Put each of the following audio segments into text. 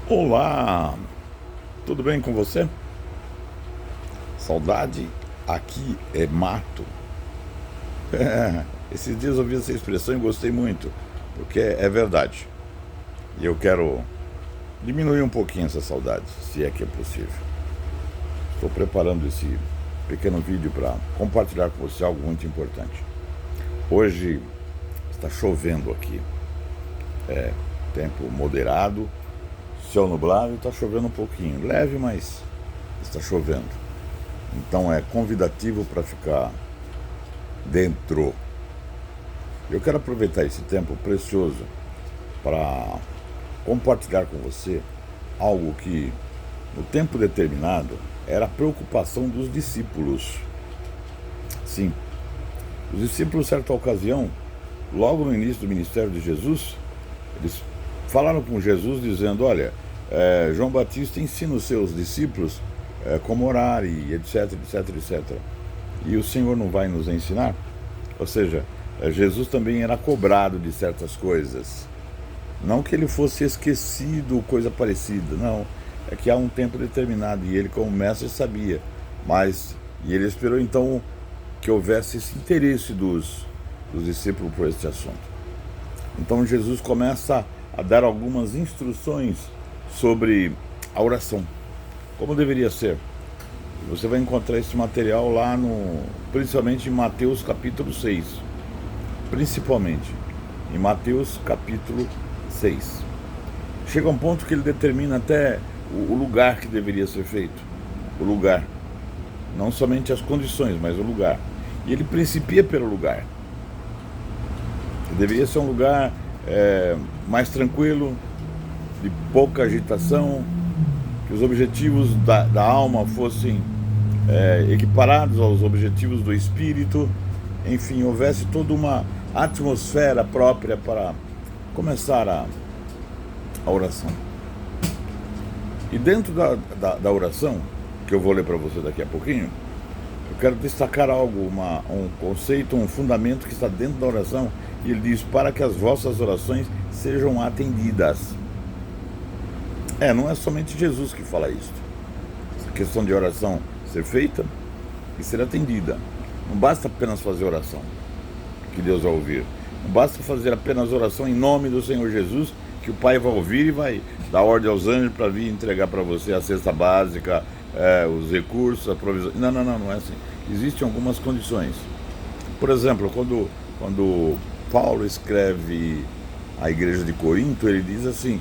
Olá, tudo bem com você? Saudade aqui é mato. Esses dias eu ouvi essa expressão e gostei muito, porque é verdade. E eu quero diminuir um pouquinho essa saudade, se é que é possível. Estou preparando esse pequeno vídeo para compartilhar com você algo muito importante. Hoje está chovendo aqui, tempo moderado, céu nublado e está chovendo um pouquinho, leve, mas está chovendo. Então é convidativo para ficar dentro. Eu quero aproveitar esse tempo precioso para compartilhar com você algo que, no tempo determinado, era a preocupação dos discípulos. Sim, os discípulos, certa ocasião, logo no início do ministério de Jesus, eles falaram com Jesus dizendo: olha, João Batista ensina os seus discípulos como orar e etc, etc, etc. E o Senhor não vai nos ensinar? Ou seja, Jesus também era cobrado de certas coisas. Não que ele fosse esquecido, coisa parecida, não. É que há um tempo determinado e ele, como mestre, sabia. E ele esperou então que houvesse esse interesse dos discípulos por esse assunto. Então Jesus começa a dar algumas instruções sobre a oração, como deveria ser. Você vai encontrar esse material lá principalmente em Mateus capítulo 6. Principalmente em Mateus capítulo 6. Chega um ponto que ele determina até o lugar que deveria ser feito. O lugar. Não somente as condições, mas o lugar. E ele principia pelo lugar. Deveria ser um lugar mais tranquilo, de pouca agitação, que os objetivos da alma fossem equiparados aos objetivos do espírito. Enfim, houvesse toda uma atmosfera própria para começar a oração. E dentro da oração, que eu vou ler para você daqui a pouquinho, eu quero destacar algo, um conceito, um fundamento que está dentro da oração. E ele diz: para que as vossas orações sejam atendidas. Não é somente Jesus que fala isso. Essa questão de oração ser feita e ser atendida. Não basta apenas fazer oração, que Deus vai ouvir. Não basta fazer apenas oração em nome do Senhor Jesus, que o Pai vai ouvir e vai dar ordem aos anjos para vir entregar para você a cesta básica, os recursos, a provisão. Não é assim. Existem algumas condições. Por exemplo, quando Paulo escreve à igreja de Corinto, ele diz assim: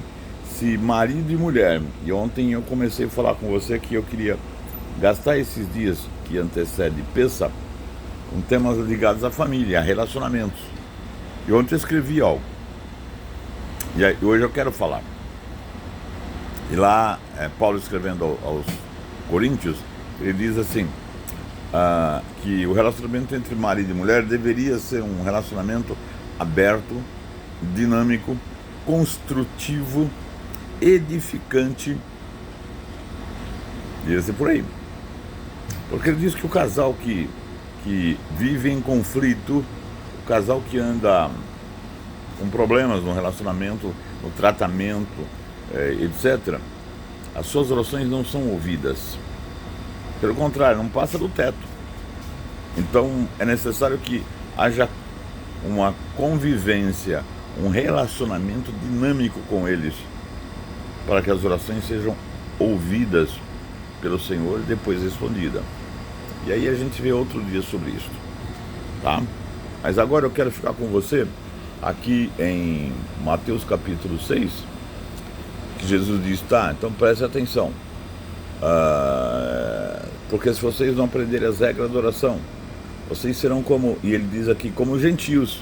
se marido e mulher, e ontem eu comecei a falar com você que eu queria gastar esses dias que antecede Pêssar com temas ligados à família, a relacionamentos. E ontem eu escrevi algo. E aí, hoje eu quero falar. E lá, Paulo escrevendo aos Coríntios, ele diz assim, que o relacionamento entre marido e mulher deveria ser um relacionamento aberto, dinâmico, construtivo, edificante. Devia ser por aí. Porque ele diz que o casal que vive em conflito, o casal que anda com problemas no relacionamento, no tratamento, etc., as suas orações não são ouvidas. Pelo contrário, não passa do teto. Então é necessário que haja uma convivência, um relacionamento dinâmico com eles, para que as orações sejam ouvidas pelo Senhor e depois respondidas. E aí a gente vê outro dia sobre isso, tá? Mas agora eu quero ficar com você aqui em Mateus capítulo 6, que Jesus diz: tá, então preste atenção, porque se vocês não aprenderem as regras da oração, vocês serão como, e ele diz aqui, como gentios,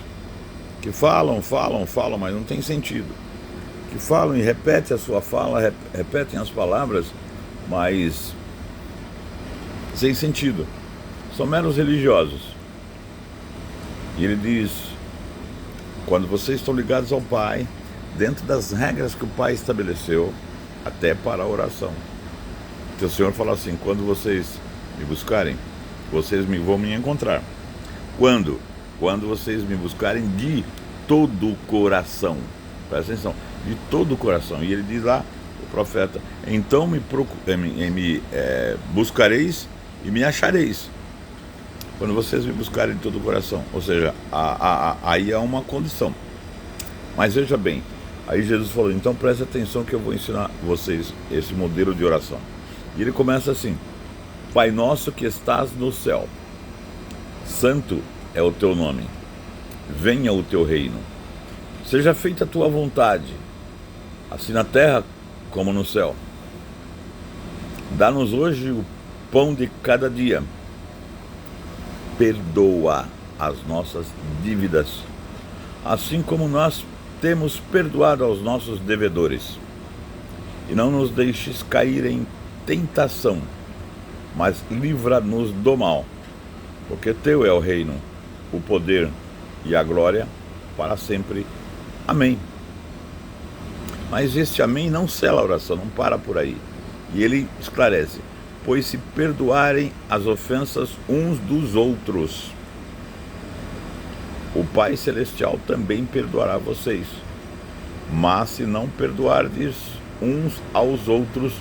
que falam, mas não tem sentido, que falam e repetem a sua fala, repetem as palavras, mas sem sentido, são meros religiosos. E ele diz: quando vocês estão ligados ao Pai, dentro das regras que o Pai estabeleceu, até para a oração. Então o Senhor fala assim: quando vocês me buscarem, vocês vão me encontrar. Quando vocês me buscarem de todo o coração. Presta atenção, de todo o coração. E ele diz lá, o profeta: então me buscareis e me achareis, quando vocês me buscarem de todo o coração. Ou seja, aí há uma condição. Mas veja bem, aí Jesus falou: então preste atenção que eu vou ensinar vocês esse modelo de oração. E ele começa assim: Pai nosso que estás no céu, santo é o teu nome, venha o teu reino, seja feita a tua vontade, assim na terra como no céu. Dá-nos hoje o pão de cada dia. Perdoa as nossas dívidas, assim como nós temos perdoado aos nossos devedores. E não nos deixes cair em tentação, mas livra-nos do mal, porque teu é o reino, o poder e a glória para sempre. Amém. Mas este amém não sela a oração, não para por aí. E ele esclarece: pois se perdoarem as ofensas uns dos outros, o Pai Celestial também perdoará vocês. Mas se não perdoardes uns aos outros,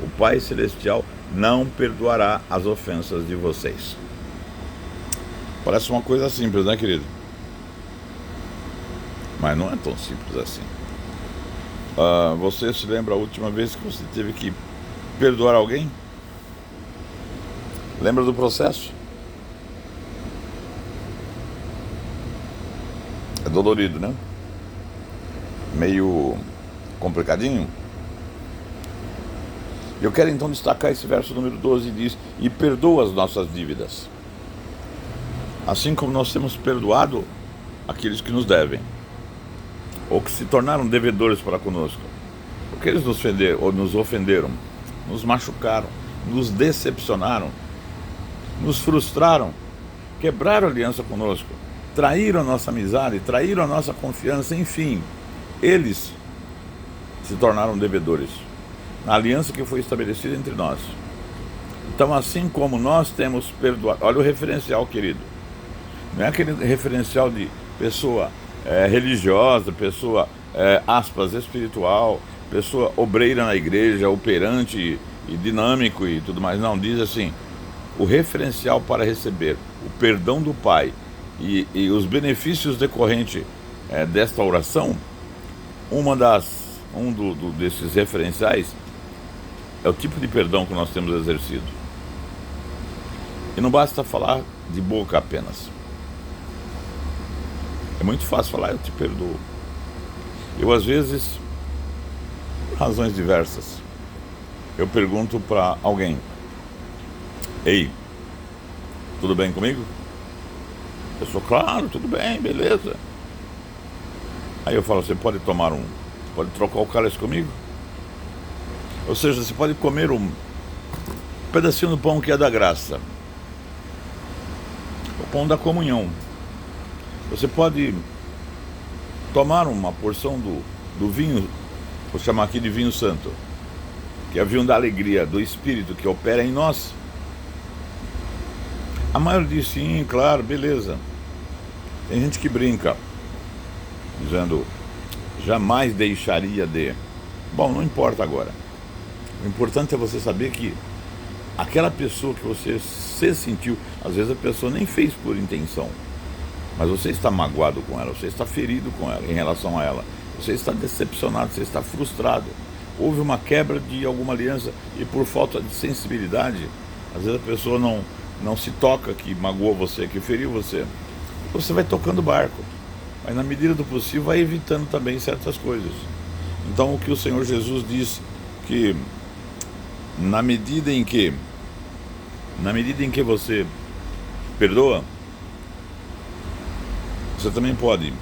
o Pai Celestial não perdoará as ofensas de vocês. Parece uma coisa simples, né, querido? Mas não é tão simples assim. Você se lembra a última vez que você teve que perdoar alguém? Lembra do processo? É dolorido, né? Meio complicadinho. Eu quero então destacar esse verso número 12, diz: e perdoa as nossas dívidas, assim como nós temos perdoado aqueles que nos devem, ou que se tornaram devedores para conosco, porque eles nos ofenderam, nos machucaram, nos decepcionaram, nos frustraram, quebraram a aliança conosco, traíram a nossa amizade, traíram a nossa confiança, enfim, eles se tornaram devedores na aliança que foi estabelecida entre nós. Então, assim como nós temos perdoado, olha o referencial, querido, não é aquele referencial de pessoa religiosa, pessoa, aspas, espiritual, pessoa obreira na igreja, operante e dinâmico e tudo mais. Não, diz assim: o referencial para receber o perdão do Pai e os benefícios decorrentes desta oração, desses referenciais é o tipo de perdão que nós temos exercido. E não basta falar de boca apenas. É muito fácil falar: eu te perdoo. Eu, às vezes, por razões diversas, eu pergunto para alguém: ei, tudo bem comigo? Eu sou: claro, tudo bem, beleza. Aí eu falo: você pode trocar o cálice comigo? Ou seja, você pode comer um pedacinho do pão que é da graça, o pão da comunhão. Você pode tomar uma porção do vinho, vou chamar aqui de vinho santo, que é o vinho da alegria, do Espírito que opera em nós. A maioria diz sim, claro, beleza. Tem gente que brinca, dizendo: jamais deixaria de. Bom, não importa agora. O importante é você saber que aquela pessoa que você se sentiu, às vezes a pessoa nem fez por intenção, mas você está magoado com ela, você está ferido com ela, em relação a ela, você está decepcionado, você está frustrado, houve uma quebra de alguma aliança e por falta de sensibilidade, às vezes a pessoa não se toca que magoou você, que feriu você. Você vai tocando o barco, mas na medida do possível vai evitando também certas coisas. Então o que o Senhor Jesus diz, que na medida em que você perdoa, você também pode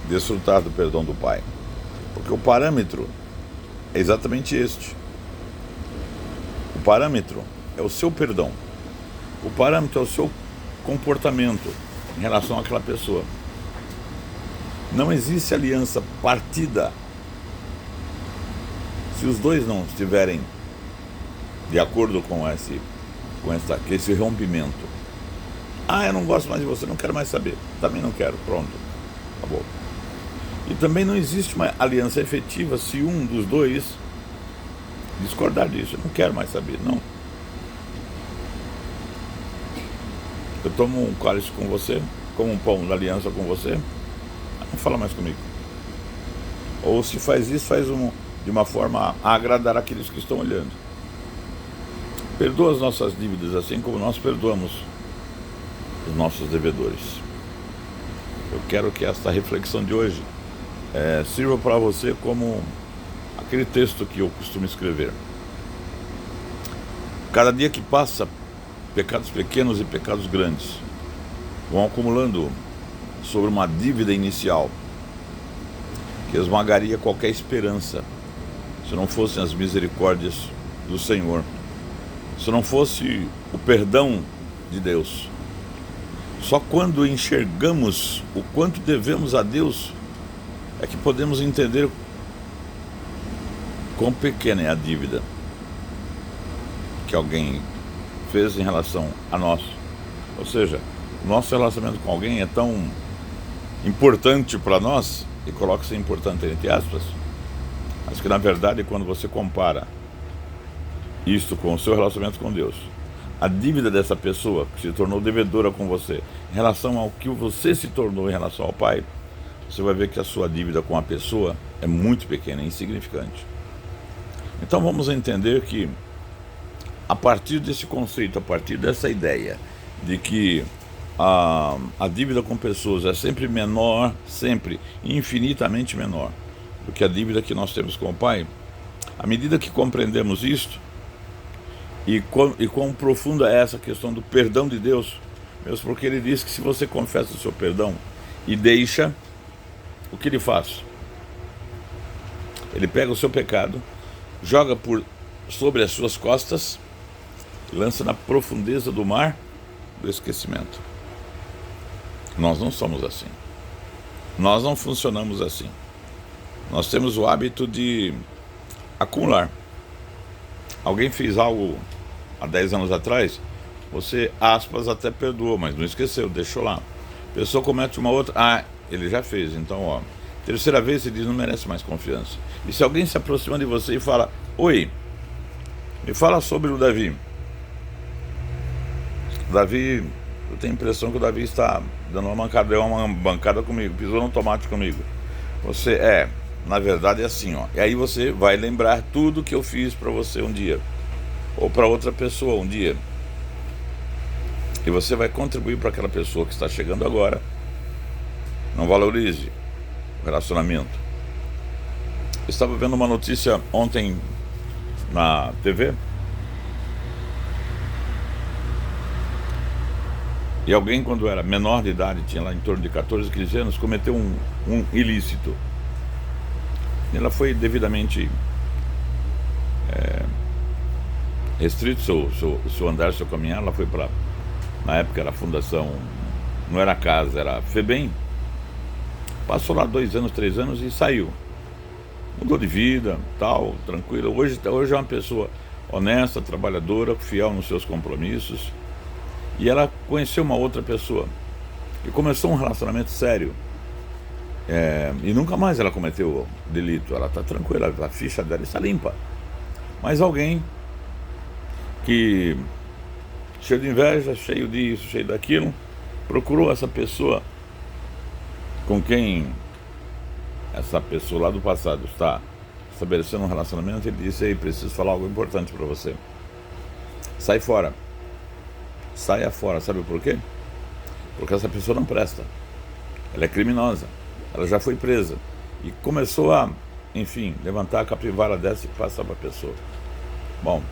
desfrutar do perdão do Pai, porque o parâmetro é exatamente este. O parâmetro é o seu perdão, o parâmetro é o seu comportamento em relação àquela pessoa. Não existe aliança partida se os dois não estiverem de acordo com esse rompimento. Ah, eu não gosto mais de você, não quero mais saber. Também não quero, pronto, acabou. E também não existe uma aliança efetiva se um dos dois discordar disso. Eu não quero mais saber, não. Eu tomo um cálice com você, como um pão da aliança com você, não fala mais comigo. Ou se faz isso, de uma forma a agradar aqueles que estão olhando. Perdoa as nossas dívidas, assim como nós perdoamos os nossos devedores. Eu quero que esta reflexão de hoje sirva para você como aquele texto que eu costumo escrever. Cada dia que passa, pecados pequenos e pecados grandes vão acumulando sobre uma dívida inicial que esmagaria qualquer esperança se não fossem as misericórdias do Senhor, se não fosse o perdão de Deus. Só quando enxergamos o quanto devemos a Deus é que podemos entender quão pequena é a dívida que alguém fez em relação a nós. Ou seja, o nosso relacionamento com alguém é tão importante para nós, e coloca-se importante entre aspas, mas que na verdade, quando você compara isto com o seu relacionamento com Deus, a dívida dessa pessoa que se tornou devedora com você em relação ao que você se tornou em relação ao Pai, você vai ver que a sua dívida com a pessoa é muito pequena, é insignificante. Então vamos entender que a partir desse conceito, a partir dessa ideia de que a dívida com pessoas é sempre menor, sempre infinitamente menor do que a dívida que nós temos com o Pai, à medida que compreendemos isto, e quão profunda é essa questão do perdão de Deus, mesmo porque ele diz que se você confessa o seu perdão e deixa, o que ele faz? Ele pega o seu pecado, joga sobre as suas costas e lança na profundeza do mar do esquecimento. Nós não somos assim. Nós não funcionamos assim. Nós temos o hábito de acumular. Alguém fez algo há 10 anos atrás, você, aspas, até perdoou, mas não esqueceu, deixou lá. A pessoa comete uma outra, ele já fez, então, ó, terceira vez você diz, não merece mais confiança. E se alguém se aproxima de você e fala, oi, me fala sobre o Davi. Davi, eu tenho a impressão que o Davi está deu uma bancada comigo, pisou no tomate comigo. Você, na verdade é assim, ó. E aí você vai lembrar tudo que eu fiz para você um dia, ou para outra pessoa um dia. E você vai contribuir para aquela pessoa que está chegando agora. Não valorize o relacionamento. Eu estava vendo uma notícia ontem na TV, e alguém, quando era menor de idade, tinha lá em torno de 14, 15 anos, cometeu um ilícito. Ela foi devidamente restrito seu andar, seu caminhar. Ela foi para, na época era a fundação, não era a casa, era a FEBEM. Passou lá 2 anos, 3 anos e saiu. Mudou de vida, tal, tranquilo. Hoje é uma pessoa honesta, trabalhadora, fiel nos seus compromissos. E ela conheceu uma outra pessoa e começou um relacionamento sério. E nunca mais ela cometeu delito. Ela está tranquila, a ficha dela está limpa. Mas alguém que, cheio de inveja, cheio disso, cheio daquilo, procurou essa pessoa com quem essa pessoa lá do passado está estabelecendo um relacionamento. Ele disse, ei, preciso falar algo importante para você. Sai fora. Saia fora, sabe por quê? Porque essa pessoa não presta. Ela é criminosa. Ela já foi presa. E começou a, enfim, levantar a capivara dessa e passar para a pessoa. Bom,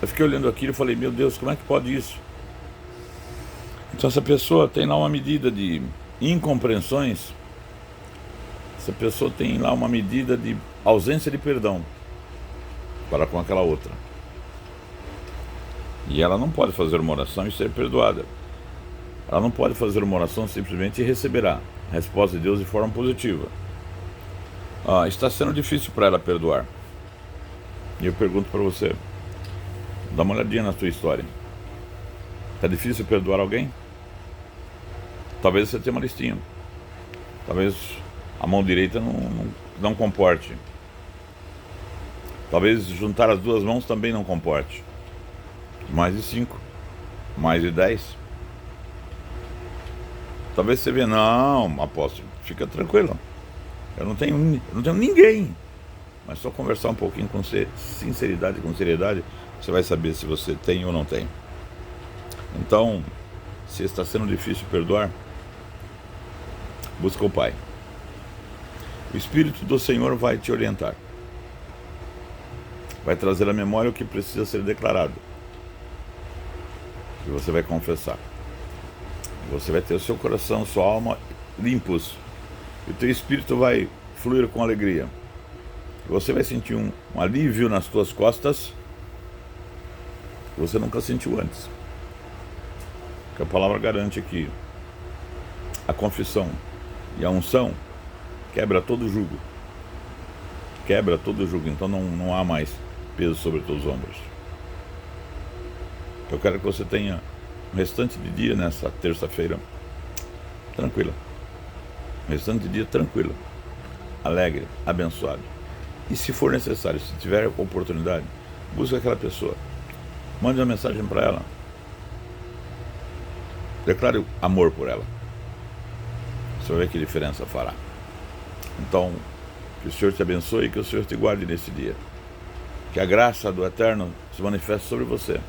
eu fiquei olhando aquilo e falei, meu Deus, como é que pode isso? Então essa pessoa tem lá uma medida de incompreensões. Essa pessoa tem lá uma medida de ausência de perdão para com aquela outra. E ela não pode fazer uma oração e ser perdoada. Ela não pode fazer uma oração simplesmente e receberá a resposta de Deus de forma positiva. Está sendo difícil para ela perdoar. E eu pergunto para você, dá uma olhadinha na sua história. Está difícil perdoar alguém? Talvez você tenha uma listinha. Talvez a mão direita não comporte. Talvez juntar as duas mãos também não comporte. Mais de 5, mais de 10. Talvez você veja, não, apóstolo, fica tranquilo. Eu não tenho ninguém. Mas só conversar um pouquinho com sinceridade, com seriedade, você vai saber se você tem ou não tem. Então, se está sendo difícil perdoar, busca o Pai. O Espírito do Senhor vai te orientar. Vai trazer à memória o que precisa ser declarado. E você vai confessar. Você vai ter o seu coração, sua alma limpos. E o teu espírito vai fluir com alegria. Você vai sentir um alívio nas tuas costas que você nunca sentiu antes. Porque a palavra garante que a confissão e a unção quebra todo jugo. Quebra todo jugo. Então não há mais peso sobre os teus ombros. Eu quero que você tenha o restante de dia nessa terça-feira tranquila. O restante de dia tranquilo, alegre, abençoado. E se for necessário, se tiver oportunidade, busque aquela pessoa. Mande uma mensagem para ela. Declare amor por ela. Você vai ver que diferença fará. Então, que o Senhor te abençoe e que o Senhor te guarde nesse dia. Que a graça do Eterno se manifeste sobre você,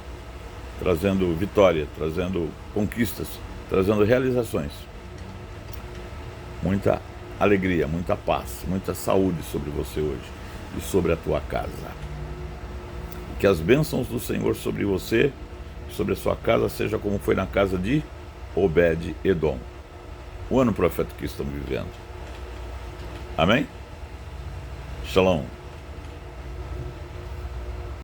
trazendo vitória, trazendo conquistas, trazendo realizações. Muita alegria, muita paz, muita saúde sobre você hoje e sobre a tua casa. Que as bênçãos do Senhor sobre você, sobre a sua casa, seja como foi na casa de Obed-Edom. O ano profético que estamos vivendo. Amém? Shalom.